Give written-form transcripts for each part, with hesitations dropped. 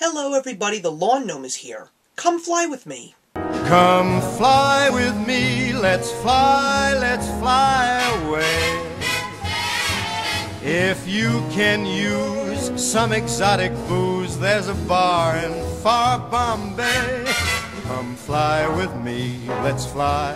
Hello everybody, the Lawn Gnome is here. Come fly with me. Come fly with me, let's fly away. If you can use some exotic booze, there's a bar in far Bombay. Come fly with me, let's fly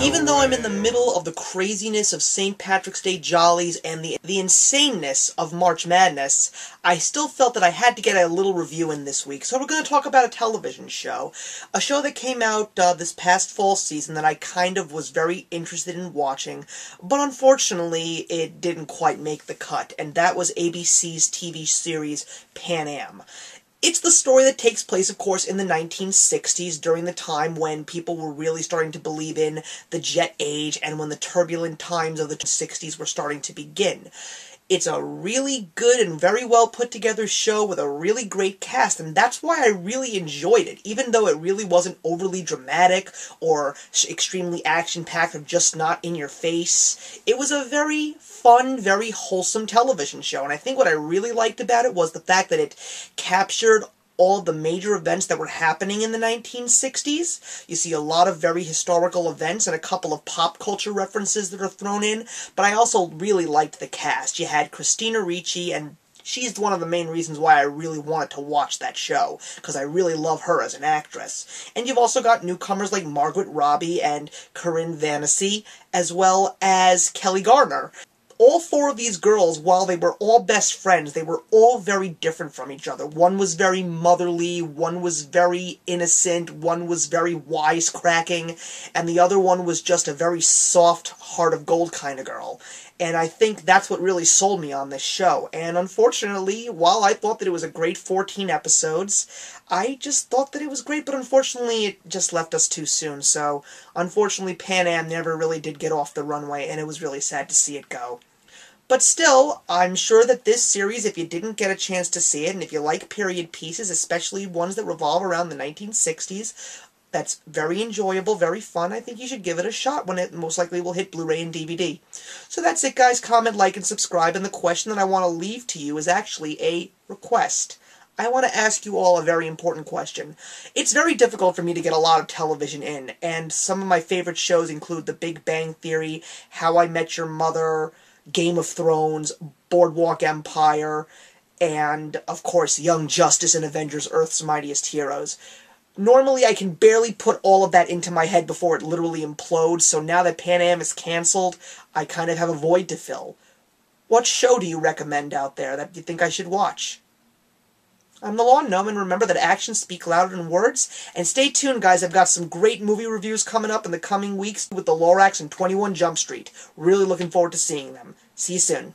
Even though away. I'm in the middle of the craziness of St. Patrick's Day jollies and the insaneness of March Madness, I still felt that I had to get a little review in this week. So we're going to talk about a television show. A show that came out this past fall season that I kind of was very interested in watching, but unfortunately it didn't quite make the cut, and that was ABC's TV series Pan Am. It's the story that takes place, of course, in the 1960s, during the time when people were really starting to believe in the jet age and when the turbulent times of the 60s were starting to begin. It's a really good and very well put together show with a really great cast, and that's why I really enjoyed it, even though it really wasn't overly dramatic or extremely action-packed or just not in your face. It was a very fun, very wholesome television show, and I think what I really liked about it was the fact that it captured all the major events that were happening in the 1960s. You see a lot of very historical events and a couple of pop culture references that are thrown in, but I also really liked the cast. You had Christina Ricci, and she's one of the main reasons why I really wanted to watch that show, because I really love her as an actress. And you've also got newcomers like Margaret Robbie and Corinne Vanasse, as well as Kelly Gardner. All four of these girls, while they were all best friends, they were all very different from each other. One was very motherly, one was very innocent, one was very wisecracking, and the other one was just a very soft, heart of gold kind of girl. And I think that's what really sold me on this show. And unfortunately, while I thought that it was a great 14 episodes, I just thought that it was great, but unfortunately it just left us too soon. So, unfortunately, Pan Am never really did get off the runway, and it was really sad to see it go. But still, I'm sure that this series, if you didn't get a chance to see it, and if you like period pieces, especially ones that revolve around the 1960s, that's very enjoyable, very fun. I think you should give it a shot when it most likely will hit Blu-ray and DVD. So that's it, guys. Comment, like, and subscribe. And the question that I want to leave to you is actually a request. I want to ask you all a very important question. It's very difficult for me to get a lot of television in, and some of my favorite shows include The Big Bang Theory, How I Met Your Mother, Game of Thrones, Boardwalk Empire, and, of course, Young Justice and Avengers Earth's Mightiest Heroes. Normally, I can barely put all of that into my head before it literally implodes, so now that Pan Am is cancelled, I kind of have a void to fill. What show do you recommend out there that you think I should watch? I'm the Lawn Gnome, and remember that actions speak louder than words. And stay tuned, guys. I've got some great movie reviews coming up in the coming weeks with the Lorax and 21 Jump Street. Really looking forward to seeing them. See you soon.